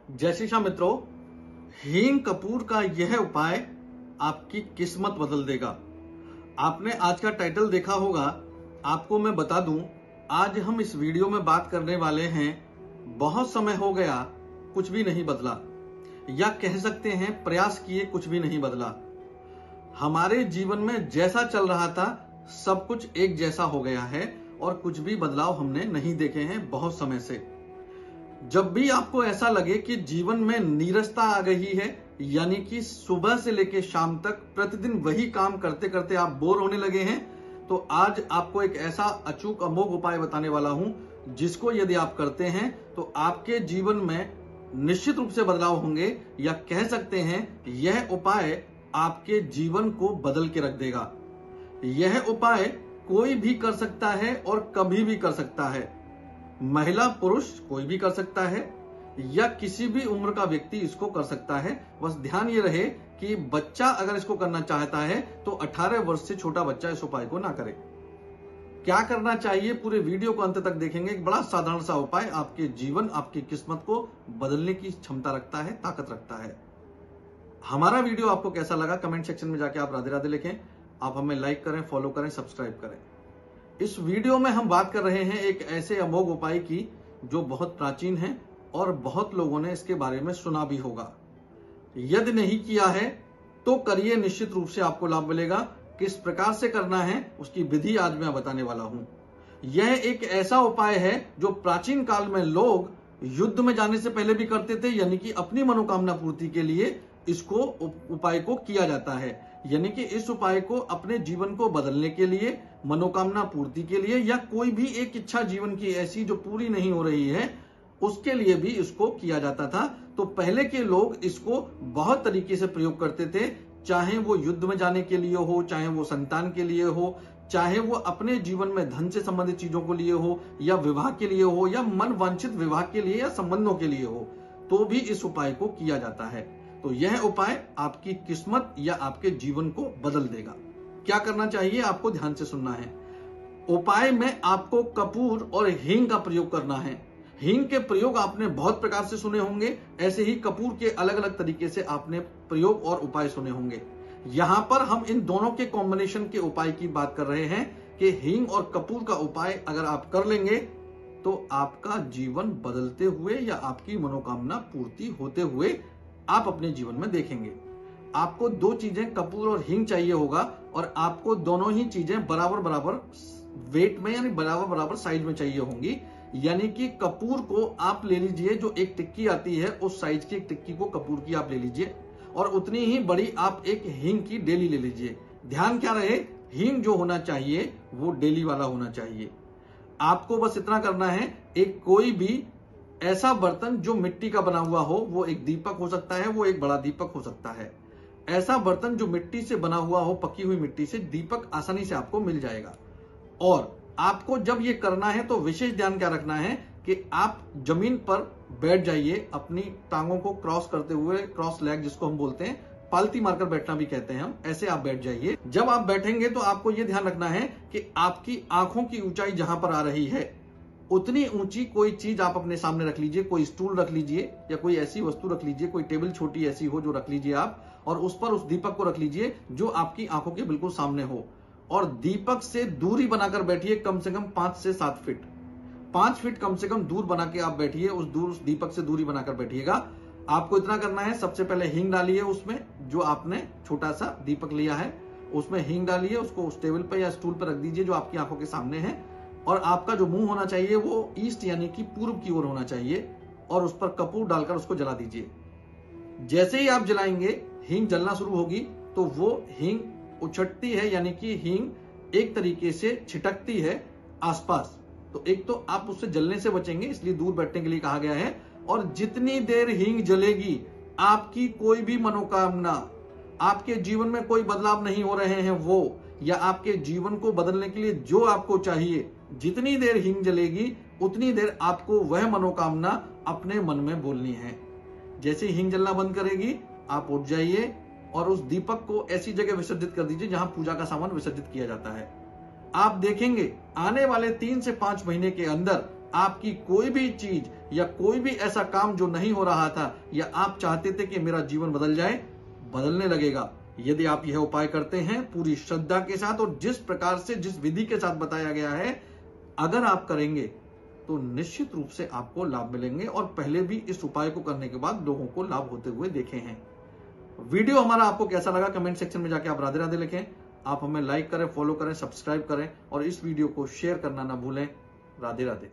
जय श्री श्याम मित्रों, हींग कपूर का यह उपाय आपकी किस्मत बदल देगा। आपने आज का टाइटल देखा होगा। आपको मैं बता दूं, आज हम इस वीडियो में बात करने वाले हैं बहुत समय हो गया कुछ भी नहीं बदला, या कह सकते हैं प्रयास किए कुछ भी नहीं बदला। हमारे जीवन में जैसा चल रहा था सब कुछ एक जैसा हो गया है और कुछ भी बदलाव हमने नहीं देखे हैं बहुत समय से। जब भी आपको ऐसा लगे कि जीवन में नीरसता आ गई है, यानी कि सुबह से लेकर शाम तक प्रतिदिन वही काम करते करते आप बोर होने लगे हैं, तो आज आपको एक ऐसा अचूक अमोघ उपाय बताने वाला हूं जिसको यदि आप करते हैं तो आपके जीवन में निश्चित रूप से बदलाव होंगे, या कह सकते हैं यह उपाय आपके जीवन को बदल के रख देगा। यह उपाय कोई भी कर सकता है और कभी भी कर सकता है। महिला पुरुष कोई भी कर सकता है, या किसी भी उम्र का व्यक्ति इसको कर सकता है। बस ध्यान ये रहे कि बच्चा अगर इसको करना चाहता है तो 18 वर्ष से छोटा बच्चा इस उपाय को ना करे। क्या करना चाहिए, पूरे वीडियो को अंत तक देखेंगे। एक बड़ा साधारण सा उपाय आपके जीवन, आपकी किस्मत को बदलने की क्षमता रखता है, ताकत रखता है। हमारा वीडियो आपको कैसा लगा कमेंट सेक्शन में जाके आप राधे राधे लिखें। आप हमें लाइक करें, फॉलो करें, सब्सक्राइब करें। इस वीडियो में हम बात कर रहे हैं एक ऐसे अमोघ उपाय की जो बहुत प्राचीन है और बहुत लोगों ने इसके बारे में सुना भी होगा। यदि नहीं किया है तो करिए, निश्चित रूप से आपको लाभ मिलेगा। किस प्रकार से करना है उसकी विधि आज मैं बताने वाला हूं। यह एक ऐसा उपाय है जो प्राचीन काल में लोग युद्ध में जाने से पहले भी करते थे, यानी कि अपनी मनोकामना पूर्ति के लिए इसको उपाय को किया जाता है। यानी कि इस उपाय को अपने जीवन को बदलने के लिए, मनोकामना पूर्ति के लिए, या कोई भी एक इच्छा जीवन की ऐसी जो पूरी नहीं हो रही है उसके लिए भी इसको किया जाता था। तो पहले के लोग इसको बहुत तरीके से प्रयोग करते थे, चाहे वो युद्ध में जाने के लिए हो, चाहे वो संतान के लिए हो, चाहे वो अपने जीवन में धन से संबंधित चीजों को लिए हो, या विवाह के लिए हो, या मन वांछित विवाह के लिए या संबंधों के लिए हो, तो भी इस उपाय को किया जाता है। तो यह उपाय आपकी किस्मत या आपके जीवन को बदल देगा। क्या करना चाहिए, आपको ध्यान से सुनना है। उपाय में आपको कपूर और हींग का प्रयोग करना है। हींग के प्रयोग आपने बहुत प्रकार से सुने होंगे, ऐसे ही कपूर के अलग अलग तरीके से आपने प्रयोग और उपाय सुने होंगे। यहां पर हम इन दोनों के कॉम्बिनेशन के उपाय की बात कर रहे हैं कि हींग और कपूर का उपाय अगर आप कर लेंगे तो आपका जीवन बदलते हुए या आपकी मनोकामना पूर्ति होते हुए आप अपने जीवन में देखेंगे। आपको दो चीजें कपूर और हींग चाहिए होगा, और आपको दोनों ही चीजें बराबर बराबर वेट में, यानी बराबर बराबर साइज में चाहिए होंगी। यानी कि कपूर को आप ले लीजिए, जो एक टिक्की आती है उस साइज की एक टिक्की को कपूर की आप ले लीजिए, और उतनी ही बड़ी आप एक हींग की डेली ले लीजिए। ध्यान क्या रहे, हींग जो होना चाहिए वो डेली वाला होना चाहिए। आपको बस इतना करना है, एक कोई भी ऐसा बर्तन जो मिट्टी का बना हुआ हो, वो एक दीपक हो सकता है, वो एक बड़ा दीपक हो सकता है। ऐसा बर्तन जो मिट्टी से बना हुआ हो, पकी हुई मिट्टी से, दीपक आसानी से आपको मिल जाएगा। और आपको जब ये करना है तो विशेष ध्यान क्या रखना है कि आप जमीन पर बैठ जाइए, अपनी टांगों को क्रॉस करते हुए, क्रॉस लेग जिसको हम बोलते हैं, पालती मारकर बैठना भी कहते हैं हम, ऐसे आप बैठ जाइए। जब आप बैठेंगे तो आपको ये ध्यान रखना है कि आपकी आंखों की ऊंचाई जहां पर आ रही है उतनी ऊंची कोई चीज आप अपने सामने रख लीजिए। कोई स्टूल रख लीजिए, या कोई ऐसी वस्तु रख लीजिए, कोई टेबल छोटी ऐसी हो जो रख लीजिए आप, और उस पर उस दीपक को रख लीजिए जो आपकी आंखों के बिल्कुल सामने हो, और दीपक से दूरी बनाकर बैठिए, कम से कम 5 से 7 फीट। 5 फीट कम से कम दूर बना के आप बैठिए, उस दीपक से दूरी बनाकर बैठिएगा। आपको इतना करना है, सबसे पहले हींग डालिए उसमें, जो आपने छोटा सा दीपक लिया है उसमें हींग डालिए, उसको उस टेबल पर या स्टूल पर रख दीजिए जो आपकी आंखों के सामने है, और आपका जो मुंह होना चाहिए वो ईस्ट यानी कि पूर्व की ओर होना चाहिए, और उस पर कपूर डालकर उसको जला दीजिए। जैसे ही आप जलाएंगे हींग जलना शुरू होगी तो वो हींग उछटती है, यानी कि हींग एक तरीके से छिटकती है आसपास। तो एक तो आप उससे जलने से बचेंगे, इसलिए दूर बैठने के लिए कहा गया है। और जितनी देर हींग जलेगी, आपकी कोई भी मनोकामना, आपके जीवन में कोई बदलाव नहीं हो रहे हैं वो, या आपके जीवन को बदलने के लिए जो आपको चाहिए, जितनी देर हींग जलेगी उतनी देर आपको वह मनोकामना अपने मन में बोलनी है। जैसे हींग जलना बंद करेगी आप उठ जाइए और उस दीपक को ऐसी जगह विसर्जित कर दीजिए जहां पूजा का सामान विसर्जित किया जाता है। आप देखेंगे आने वाले 3 से 5 महीने के अंदर आपकी कोई भी चीज या कोई भी ऐसा काम जो नहीं हो रहा था या आप चाहते थे कि मेरा जीवन बदल जाए, बदलने लगेगा। यदि आप यह उपाय करते हैं पूरी श्रद्धा के साथ और जिस प्रकार से, जिस विधि के साथ बताया गया है, अगर आप करेंगे तो निश्चित रूप से आपको लाभ मिलेंगे। और पहले भी इस उपाय को करने के बाद लोगों को लाभ होते हुए देखे हैं। वीडियो हमारा आपको कैसा लगा कमेंट सेक्शन में जाके आप राधे राधे लिखें। आप हमें लाइक करें, फॉलो करें, सब्सक्राइब करें और इस वीडियो को शेयर करना ना भूलें। राधे राधे।